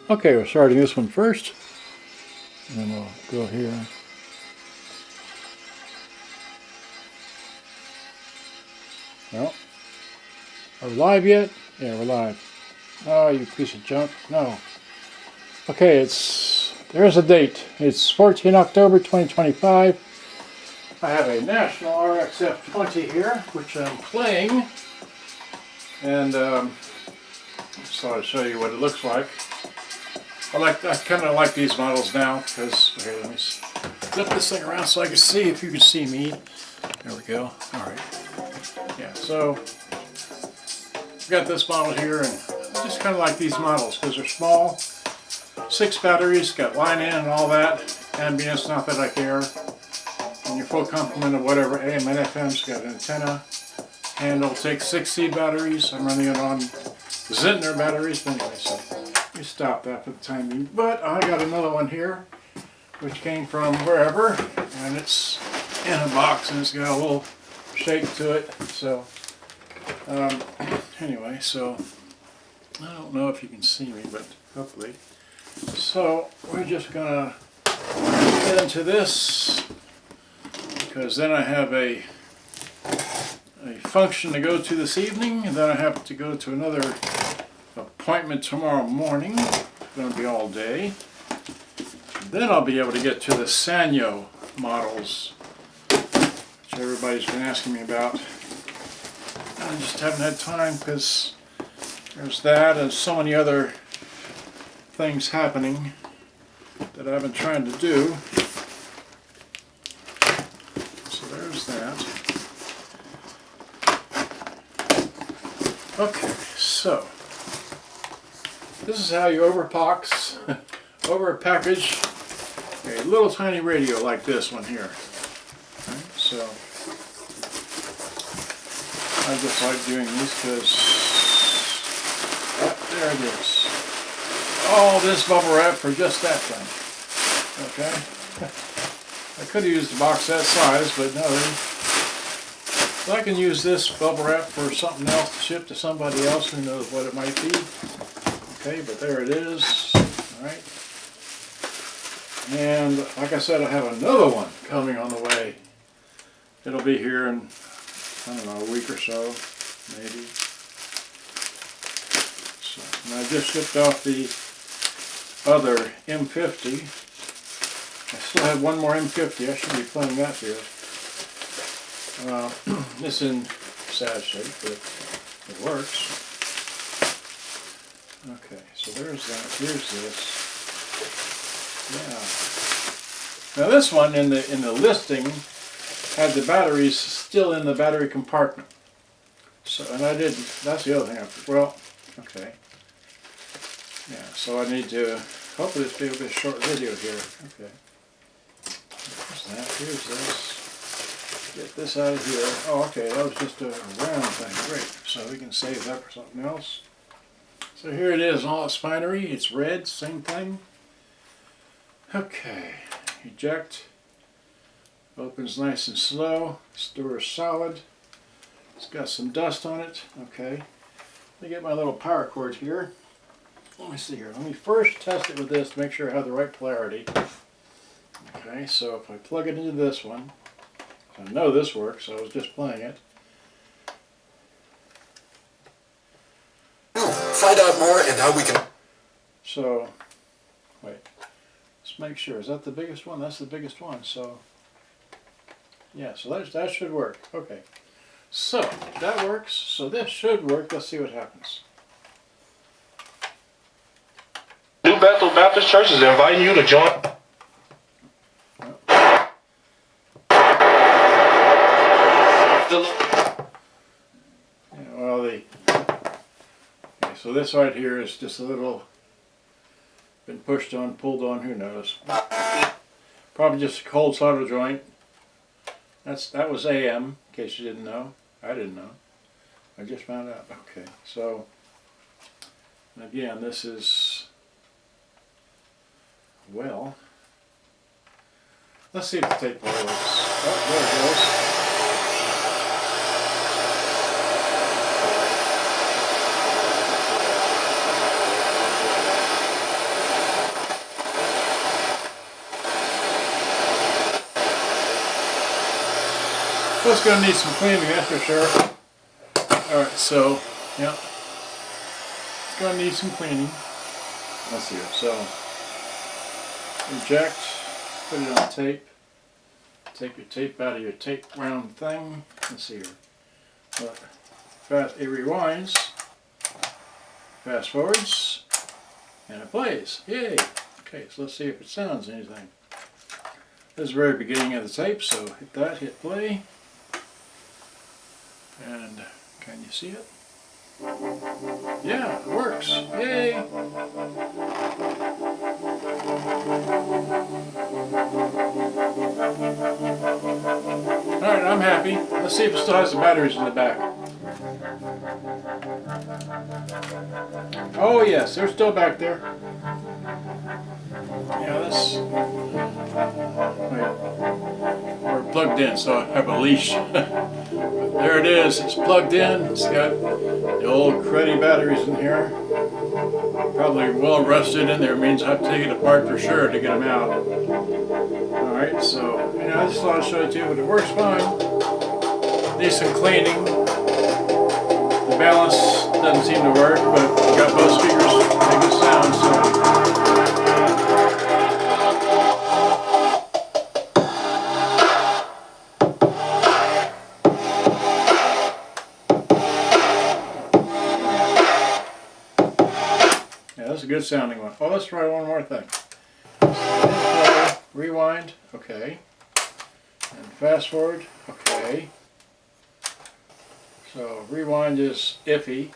Okay, we're starting this one first, and then we'll go here. Well, are we live yet? Yeah, we're live. Oh, you piece of junk. No. Okay, there's a date. It's 14 October 2025. I have a National RX-F20 here, which I'm playing, and just thought I'd show you what it looks like. I kind of like these models now because, here, let me flip this thing around so I can see if you can see me. There we go. All right. Yeah, so I've got this model here, and I just kind of like these models because they're small, 6 batteries, got line in and all that, ambience, not that I care, and your full complement of whatever AM and FM's got an antenna, handle, takes 6C batteries. I'm running it on Zintner batteries, but anyway, so we stop that for the time being. But I got another one here, which came from wherever, and it's in a box, and it's got a little shake to it. So anyway, so I don't know if you can see me, but hopefully. So we're just gonna get into this because then I have a function to go to this evening, and then I have to go to another appointment tomorrow morning. It's going to be all day. Then I'll be able to get to the Sanyo models, which everybody's been asking me about. I just haven't had time because there's that and so many other things happening that I've been trying to do. So there's that. Okay, so this is how you overpackage a little tiny radio like this one here. Okay, so I just like doing these because there it is. All this bubble wrap for just that thing. Okay, I could have used a box that size, but no. So I can use this bubble wrap for something else to ship to somebody else who knows what it might be. Okay, but there it is. Alright. And like I said, I have another one coming on the way. It'll be here in, I don't know, a week or so, maybe. So, and I just shipped off the other M50. I still have one more M50. I should be playing that here. It's in sad shape, but it works. Okay, so there's that. Here's this. Yeah. Now this one in the listing had the batteries still in the battery compartment. So, and I didn't. That's the other thing. Well, okay. Yeah. So I need to. Hopefully this will be a short video here. Okay. There's that. Here's this. Get this out of here. Oh, okay, that was just a round thing. Great. So we can save that for something else. So here it is, all its finery. It's red, same thing. Okay. Eject. Opens nice and slow. This door is solid. It's got some dust on it. Okay. Let me get my little power cord here. Let me see here. Let me first test it with this to make sure I have the right polarity. Okay, so if I plug it into this one, I know this works, I was just playing it. Find out more and how we can... So, wait, let's make sure. Is that the biggest one? That's the biggest one, so... Yeah, so that should work. Okay. So, that works, so this should work. Let's see what happens. New Bethel Baptist Church is inviting you to join... So this right here is just a little, been pushed on, pulled on, who knows. Probably just a cold solder joint. That was AM, in case you didn't know. I didn't know. I just found out. Okay, so again, this is, well, let's see if the tape works. Oh, there it goes. Well, it's going to need some cleaning, that's for sure. Alright, so, yeah. It's going to need some cleaning. Let's see here. So, eject, put it on tape. Take your tape out of your tape round thing. Let's see here. Look, it rewinds, fast forwards, and it plays. Yay! Okay, so let's see if it sounds anything. This is the very beginning of the tape, so hit that, hit play. And can you see it? Yeah, it works. Yay! Alright, I'm happy. Let's see if it still has the batteries in the back. Oh yes, they're still back there. Yeah, this... We're plugged in, so I have a leash. There it is, it's plugged in. It's got the old cruddy batteries in here. Probably well rusted in there, means I have to take it apart for sure to get them out. Alright, so, I just thought I'd show it to you, but it works fine. Needs some cleaning. The balance doesn't seem to work, but we got both speakers, make good sound, so. Yeah, that's a good sounding one. Oh, let's try one more thing. Rewind, okay. And fast forward, okay. So rewind is iffy.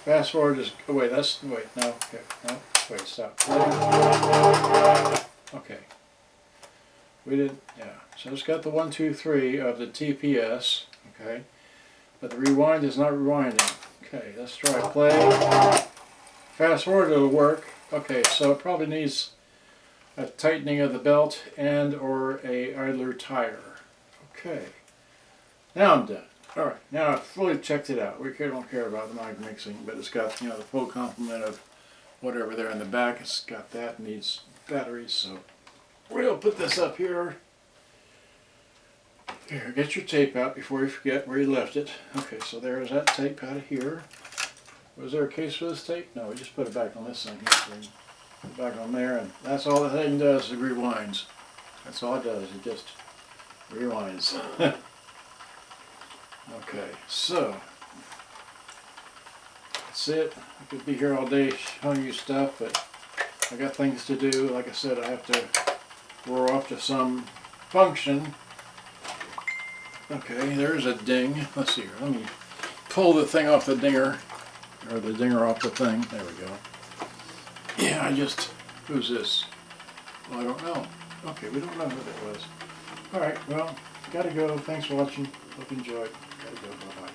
Fast forward is, oh wait, no, okay, no, wait, stop. Okay. We did, yeah. So it's got the 1, 2, 3 of the TPS, okay. But the rewind is not rewinding. Okay, let's try play. Fast forward, it'll work. Okay, so it probably needs a tightening of the belt and or a idler tire. Okay, now I'm done. Alright, now I've fully checked it out. We don't care about the mic mixing, but it's got, the full complement of whatever there in the back. It's got that, needs batteries, so we'll put this up here. Here, get your tape out before you forget where you left it. Okay, so there's that tape out of here. Was there a case for this tape? No, we just put it back on this thing here. So put it back on there, and that's all the thing does, it rewinds. That's all it does, it just rewinds. Okay, so that's it. I could be here all day showing you stuff, but I got things to do. Like I said, I have to roar off to some function. Okay, there's a ding. Let's see here. Let me pull the thing off the dinger. Or the dinger off the thing. There we go. Yeah, who's this? Well, I don't know. Okay, we don't know who that was. Alright, well, gotta go. Thanks for watching. Hope you enjoyed. Gotta go. Bye-bye.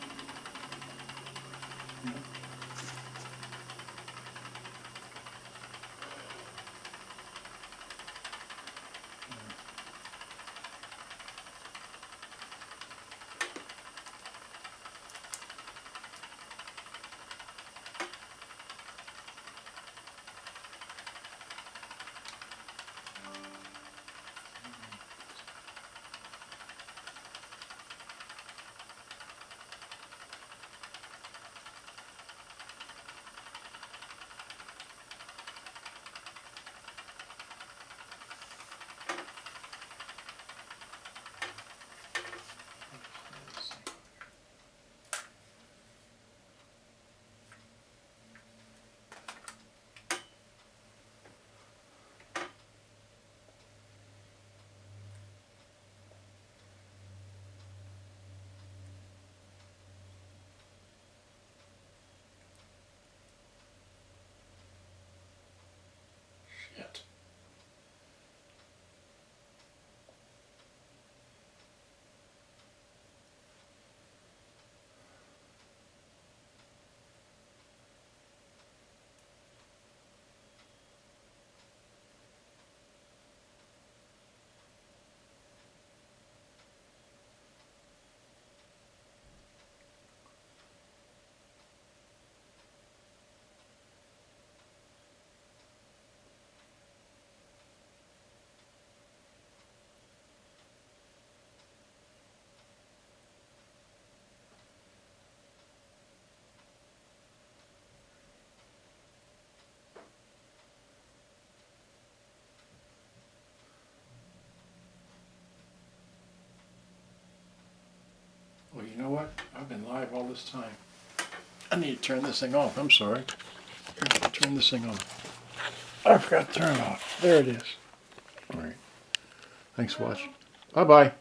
alive all this time. I need to turn this thing off. I'm sorry. Turn this thing off. I forgot to turn it off. There it is. All right. Thanks for watching. Bye-bye.